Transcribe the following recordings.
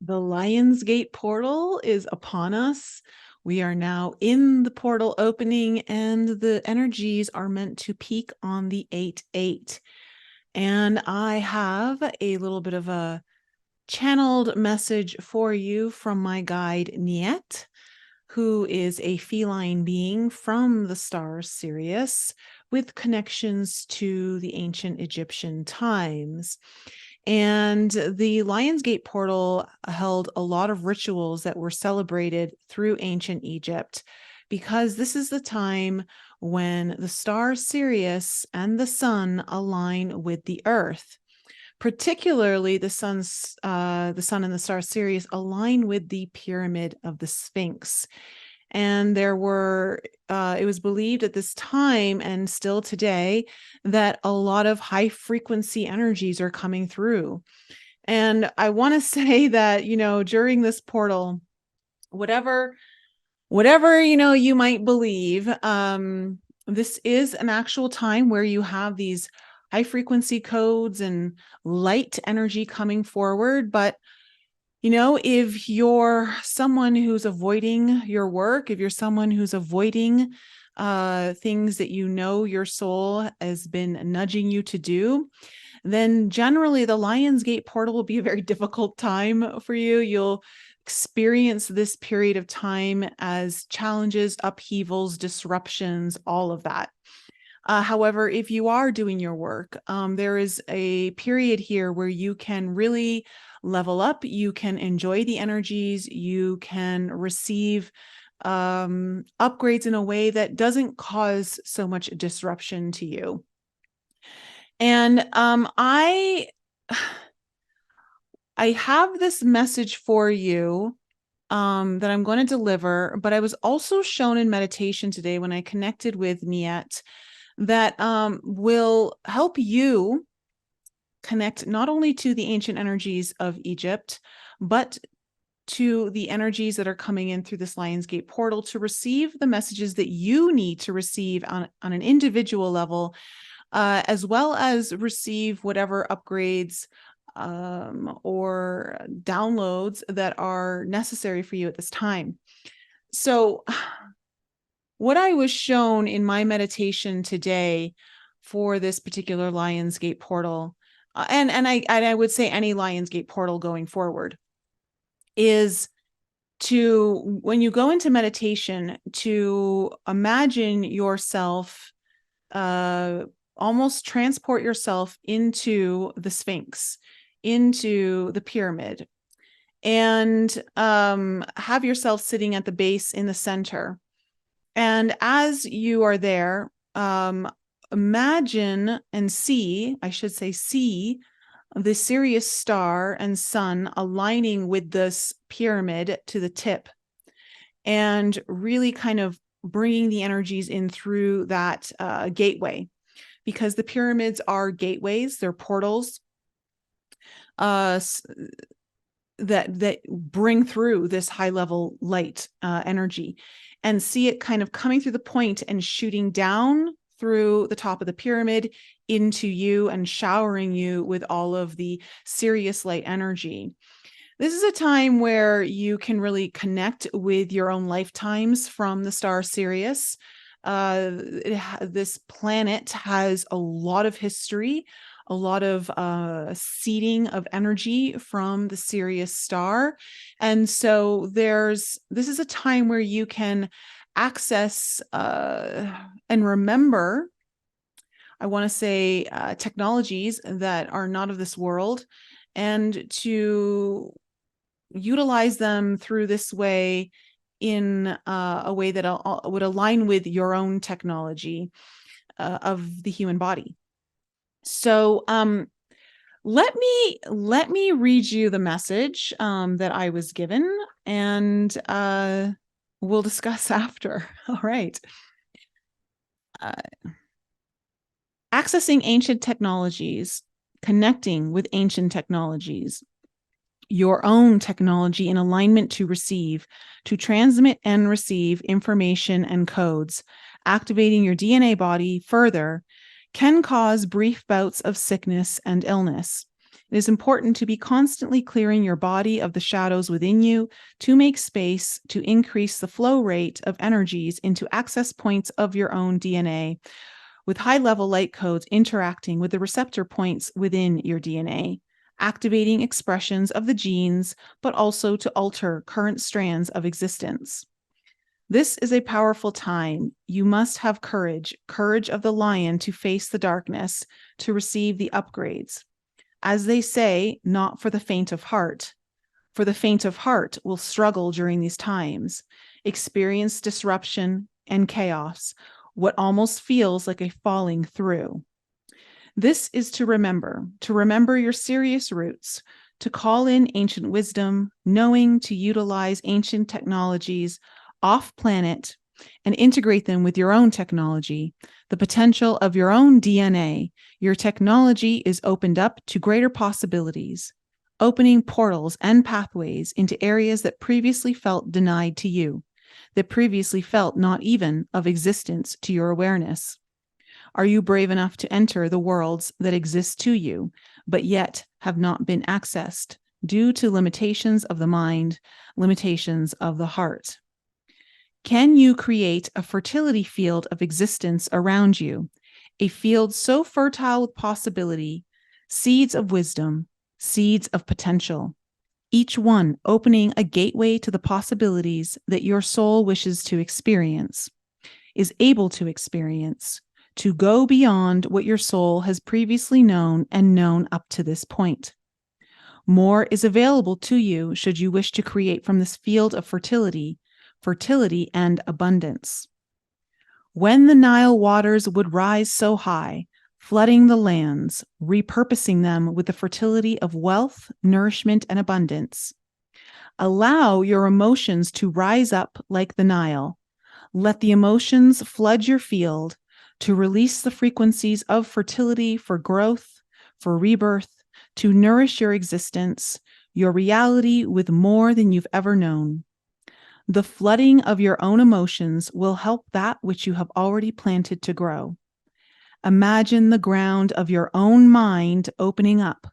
The Lionsgate portal is upon us. We are now in the portal opening, and the energies are meant to peak on the 8/8. And I have a little bit of a channeled message for you from my guide, Niet, who is a feline being from the star Sirius with connections to the ancient Egyptian times. And the Lionsgate portal held a lot of rituals that were celebrated through ancient Egypt, because this is the time when the star Sirius and the sun align with the earth. Particularly, the sun and the star Sirius align with the pyramid of the Sphinx. And there were, it was believed at this time and still today that a lot of high frequency energies are coming through. And I want to say that, during this portal, whatever, you might believe, this is an actual time where you have these high frequency codes and light energy coming forward. But if you're someone who's avoiding your work, if you're someone who's avoiding things that your soul has been nudging you to do, then generally the Lionsgate portal will be a very difficult time for you. You'll experience this period of time as challenges, upheavals, disruptions, all of that. However, if you are doing your work, there is a period here where you can really level up. You can enjoy the energies. You can receive upgrades in a way that doesn't cause so much disruption to you. And I have this message for you that I'm going to deliver, but I was also shown in meditation today when I connected with Niet that will help you connect not only to the ancient energies of Egypt, but to the energies that are coming in through this Lionsgate portal to receive the messages that you need to receive on an individual level, as well as receive whatever upgrades or downloads that are necessary for you at this time. So what I was shown in my meditation today for this particular Lionsgate portal, and I would say any Lionsgate portal going forward, is to, when you go into meditation, to imagine yourself, almost transport yourself into the Sphinx, into the pyramid, and have yourself sitting at the base in the center. And as you are there, imagine and see the Sirius star and sun aligning with this pyramid to the tip, and really kind of bringing the energies in through that gateway, because the pyramids are gateways, they're portals that bring through this high level light energy. And see it kind of coming through the point and shooting down through the top of the pyramid into you and showering you with all of the Sirius light energy. This is a time where you can really connect with your own lifetimes from the star Sirius. This planet has a lot of history, a lot of seeding of energy from the Sirius star. And so this is a time where you can access and remember, I want to say, technologies that are not of this world, and to utilize them through this way in a way that would align with your own technology of the human body. So let me read you the message that I was given, and we'll discuss after. All right. Accessing ancient technologies, connecting with ancient technologies, your own technology in alignment to transmit and receive information and codes, activating your DNA body further, can cause brief bouts of sickness and illness. It is important to be constantly clearing your body of the shadows within you to make space to increase the flow rate of energies into access points of your own DNA, with high-level light codes interacting with the receptor points within your DNA, activating expressions of the genes, but also to alter current strands of existence. This is a powerful time. You must have courage of the lion to face the darkness, to receive the upgrades. As they say, not for the faint of heart. For the faint of heart will struggle during these times, experience disruption and chaos, what almost feels like a falling through. This is to remember your Sirius roots, to call in ancient wisdom, knowing to utilize ancient technologies off planet and integrate them with your own technology, the potential of your own DNA. Your technology is opened up to greater possibilities, opening portals and pathways into areas that previously felt denied to you, that previously felt not even of existence to your awareness. Are you brave enough to enter the worlds that exist to you, but yet have not been accessed due to limitations of the mind, limitations of the heart? Can you create a fertility field of existence around you, a field so fertile with possibility, seeds of wisdom, seeds of potential, each one opening a gateway to the possibilities that your soul wishes to experience, is able to experience, to go beyond what your soul has previously known and known up to this point? More is available to you should you wish to create from this field of fertility and abundance. When the Nile waters would rise so high, flooding the lands, repurposing them with the fertility of wealth, nourishment, and abundance, allow your emotions to rise up like the Nile. Let the emotions flood your field to release the frequencies of fertility for growth, for rebirth, to nourish your existence, your reality with more than you've ever known. The flooding of your own emotions will help that which you have already planted to grow. Imagine the ground of your own mind opening up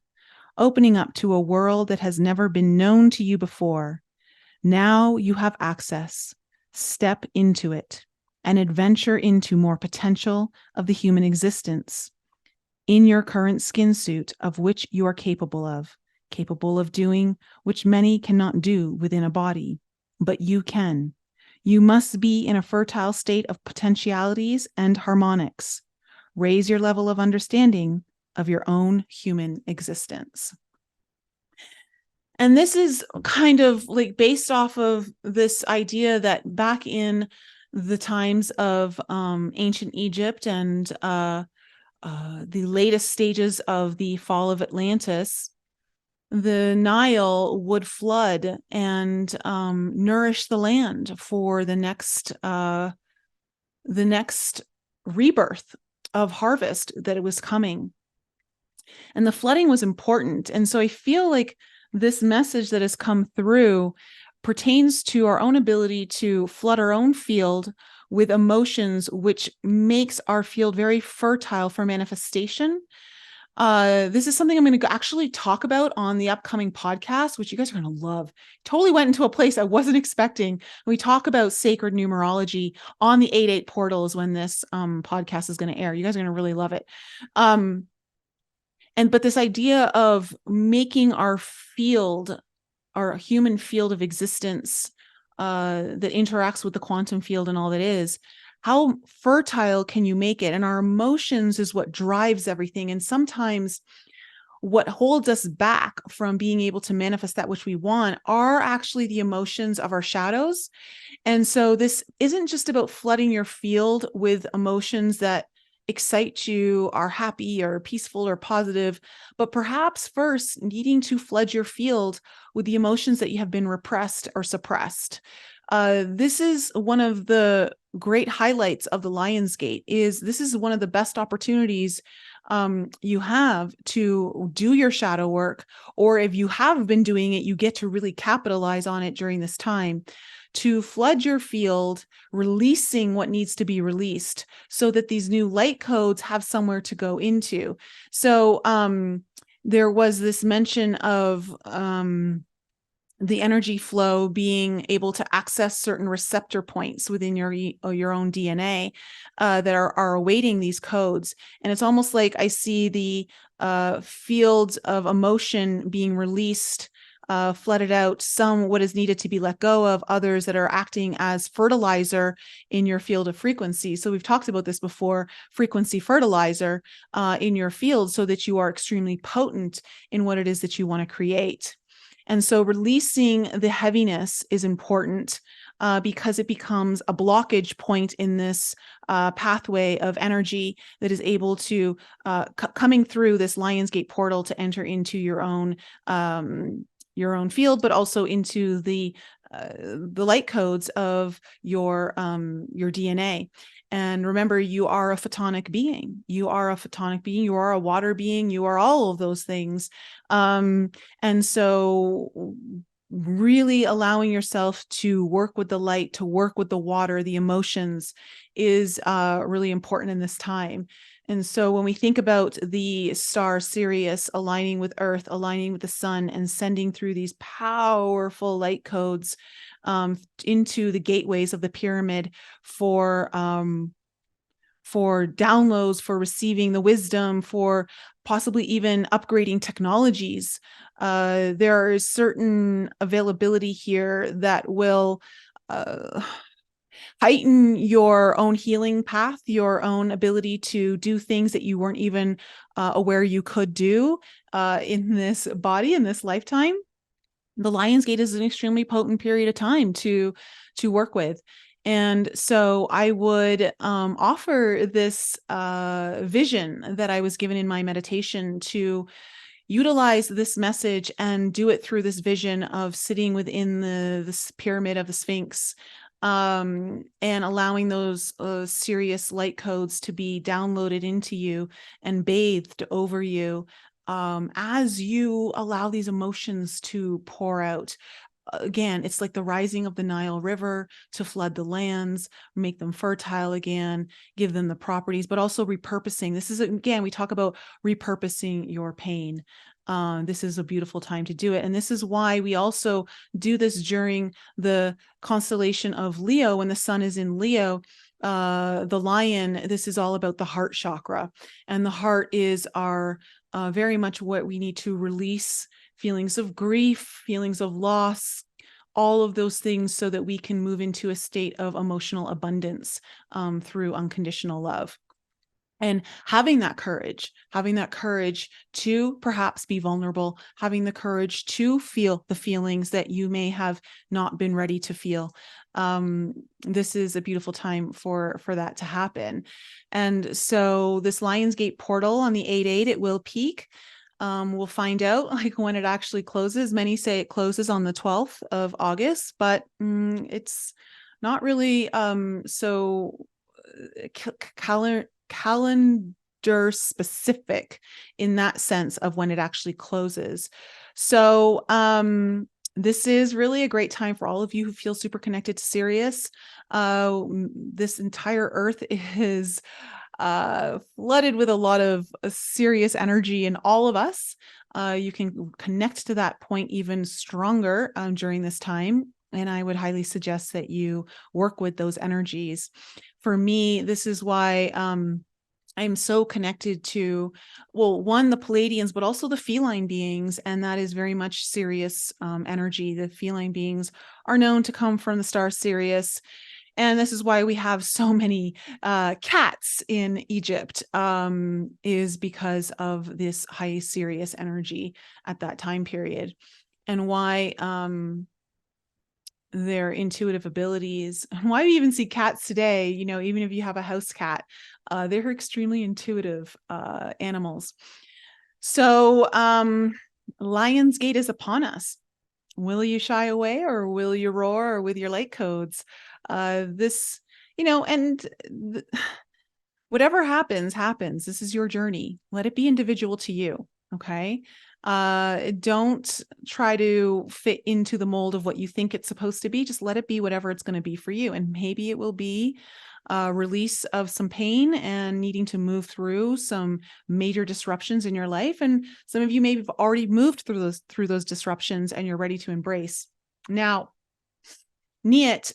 to a world that has never been known to you before. Now you have access. Step into it and adventure into more potential of the human existence in your current skin suit of which you are capable of doing which many cannot do within a body. But you can. You must be in a fertile state of potentialities and harmonics. Raise your level of understanding of your own human existence. And this is kind of like based off of this idea that back in the times of ancient Egypt and the latest stages of the fall of Atlantis, the Nile would flood and nourish the land for the next rebirth of harvest that it was coming. And the flooding was important. And so I feel like this message that has come through pertains to our own ability to flood our own field with emotions, which makes our field very fertile for manifestation. This is something I'm going to actually talk about on the upcoming podcast, which you guys are going to love. Totally went into a place I wasn't expecting. We talk about sacred numerology on the 8/8 portals when this podcast is going to air. You guys are going to really love it. But this idea of making our field, our human field of existence that interacts with the quantum field and all that is, how fertile can you make it? And our emotions is what drives everything. And sometimes what holds us back from being able to manifest that which we want are actually the emotions of our shadows. And so this isn't just about flooding your field with emotions that excite you, are happy or peaceful or positive, but perhaps first needing to flood your field with the emotions that you have been repressed or suppressed. This is one of the great highlights of the Lion's Gate. This is one of the best opportunities you have to do your shadow work, or if you have been doing it, you get to really capitalize on it during this time to flood your field, releasing what needs to be released so that these new light codes have somewhere to go into. So there was this mention of the energy flow being able to access certain receptor points within your own DNA that are awaiting these codes. And it's almost like I see the fields of emotion being released, flooded out, some what is needed to be let go of, others that are acting as fertilizer in your field of frequency. So we've talked about this before, frequency fertilizer in your field, so that you are extremely potent in what it is that you want to create. And so releasing the heaviness is important because it becomes a blockage point in this pathway of energy that is able to coming through this Lionsgate portal to enter into your own field, but also into the light codes of your DNA. And remember, you are a photonic being. You are a photonic being. You are a water being. You are all of those things. And so really allowing yourself to work with the light, to work with the water, the emotions is really important in this time. And so when we think about the star Sirius aligning with Earth, aligning with the sun, and sending through these powerful light codes into the gateways of the pyramid for downloads, for receiving the wisdom, for possibly even upgrading technologies, there is certain availability here that will heighten your own healing path, your own ability to do things that you weren't even aware you could do in this body, in this lifetime. The Lionsgate is an extremely potent period of time to work with. And so I would offer this vision that I was given in my meditation to utilize this message and do it through this vision of sitting within this pyramid of the Sphinx, and allowing those Sirius light codes to be downloaded into you and bathed over you as you allow these emotions to pour out. Again, it's like the rising of the Nile River to flood the lands, make them fertile again, give them the properties, but also repurposing. This is, again, we talk about repurposing your pain. This is a beautiful time to do it. And this is why we also do this during the constellation of Leo, when the sun is in Leo. The lion, this is all about the heart chakra. And the heart is our very much what we need to release: feelings of grief, feelings of loss, all of those things, so that we can move into a state of emotional abundance through unconditional love. And having that courage to perhaps be vulnerable, having the courage to feel the feelings that you may have not been ready to feel. This is a beautiful time for that to happen. And so this Lionsgate portal on the 8/8, it will peak. We'll find out like when it actually closes. Many say it closes on the 12th of August, but it's not really so calendar specific in that sense of when it actually closes. So this is really a great time for all of you who feel super connected to Sirius. This entire Earth is flooded with a lot of serious energy in all of us. You can connect to that point even stronger during this time. And I would highly suggest that you work with those energies. For me, this is why I'm so connected to, well, one, the Palladians, but also the feline beings. And that is very much Sirius energy. The feline beings are known to come from the star Sirius. And this is why we have so many cats in Egypt, is because of this high Sirius energy at that time period. And why their intuitive abilities, and why we even see cats today, you know, even if you have a house cat, they're extremely intuitive animals. So Lionsgate is upon us. Will you shy away, or will you roar with your light codes? This, you know, and whatever happens. This is your journey. Let it be individual to you. Okay. Don't try to fit into the mold of what you think it's supposed to be. Just let it be whatever it's going to be for you. And maybe it will be release of some pain and needing to move through some major disruptions in your life. And some of you maybe have already moved through those disruptions and you're ready to embrace. Now, Niet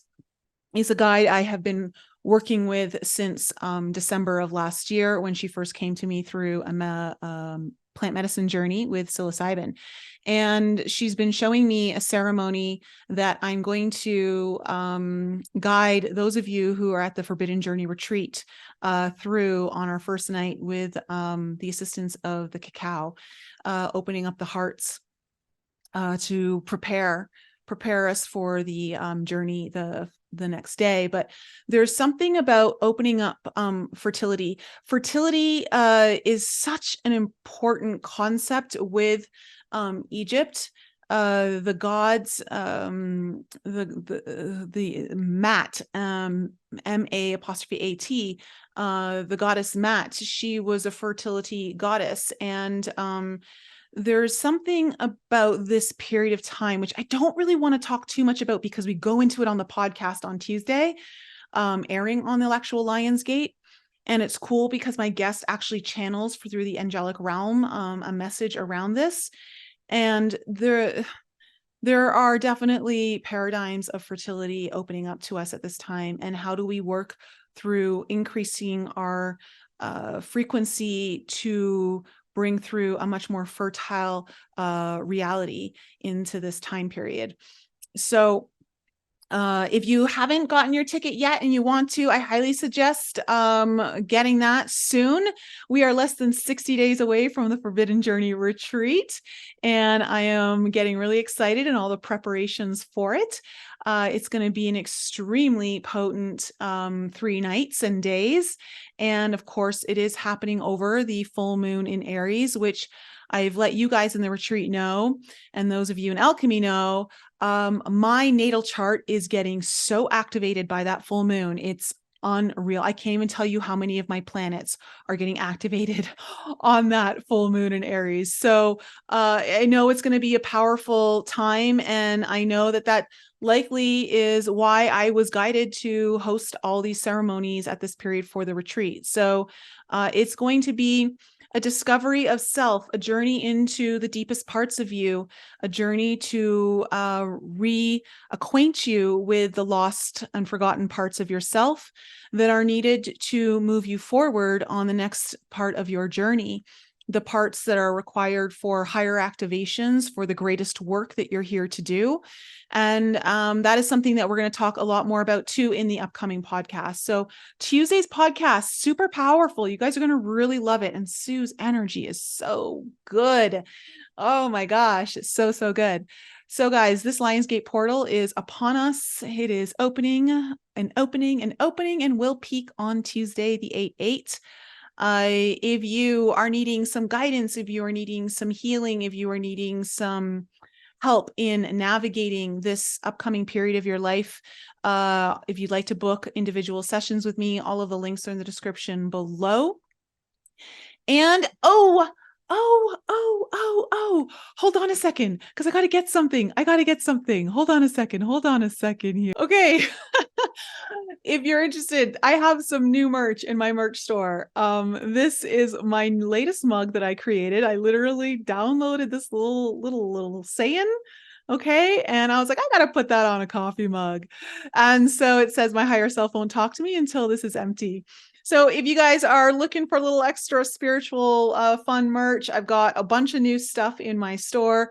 is a guide I have been working with since December of last year, when she first came to me through a plant medicine journey with psilocybin. And she's been showing me a ceremony that I'm going to guide those of you who are at the Forbidden Journey retreat through on our first night with the assistance of the cacao, opening up the hearts to prepare us for the journey the next day. But there's something about opening up fertility. Fertility is such an important concept with Egypt. The gods, the Mat, M-A''A'-T, the goddess Mat, she was a fertility goddess. And there's something about this period of time, which I don't really want to talk too much about because we go into it on the podcast on Tuesday, airing on the actual Lionsgate. And it's cool because my guest actually channels through the angelic realm a message around this. And there are definitely paradigms of fertility opening up to us at this time. And how do we work through increasing our frequency to bring through a much more fertile reality into this time period. So if you haven't gotten your ticket yet and you want to, I highly suggest getting that soon. We are less than 60 days away from the Forbidden Journey retreat, and I am getting really excited in all the preparations for it. It's going to be an extremely potent 3 nights and days. And of course, it is happening over the full moon in Aries, which I've let you guys in the retreat know, and those of you in Alchemy know, my natal chart is getting so activated by that full moon. It's unreal. I can't even tell you how many of my planets are getting activated on that full moon in Aries. So I know it's going to be a powerful time, and I know that likely is why I was guided to host all these ceremonies at this period for the retreat. So it's going to be a discovery of self, a journey into the deepest parts of you, a journey to reacquaint you with the lost and forgotten parts of yourself that are needed to move you forward on the next part of your journey, the parts that are required for higher activations for the greatest work that you're here to do. And that is something that we're going to talk a lot more about too in the upcoming podcast. So Tuesday's podcast, super powerful. You guys are going to really love it. And Sue's energy is so good. Oh my gosh, it's so, so good. So guys, this Lionsgate portal is upon us. It is opening and will peak on Tuesday, the 8/8. If you are needing some guidance, if you are needing some healing, if you are needing some help in navigating this upcoming period of your life, if you'd like to book individual sessions with me, all of the links are in the description below. And hold on a second, because I got to get something. Hold on a second here. Okay. If you're interested, I have some new merch in my merch store. This is my latest mug that I created. I literally downloaded this little saying. Okay. And I was like, I got to put that on a coffee mug. And so it says, my higher self won't talk to me until this is empty. So if you guys are looking for a little extra spiritual fun merch, I've got a bunch of new stuff in my store.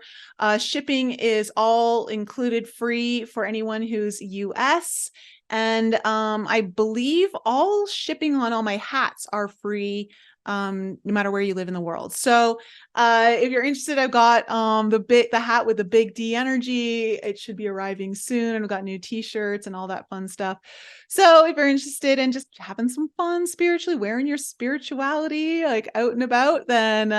Shipping is all included free for anyone who's US. And I believe all shipping on all my hats are free, no matter where you live in the world. So if you're interested, I've got the hat with the big D energy. It should be arriving soon. And I've got new t-shirts and all that fun stuff. So if you're interested in just having some fun spiritually, wearing your spirituality like out and about, then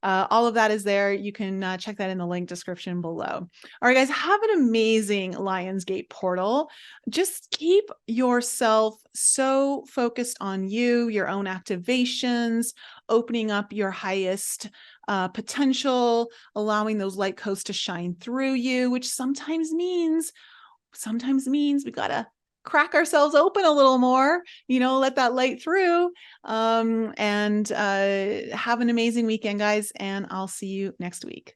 all of that is there. You can check that in the link description below. All right, guys, have an amazing Lionsgate portal. Just keep yourself so focused on you, your own activations, opening up your highest potential, allowing those light coasts to shine through you, which sometimes means we gotta crack ourselves open a little more, let that light through. And have an amazing weekend, guys. And I'll see you next week.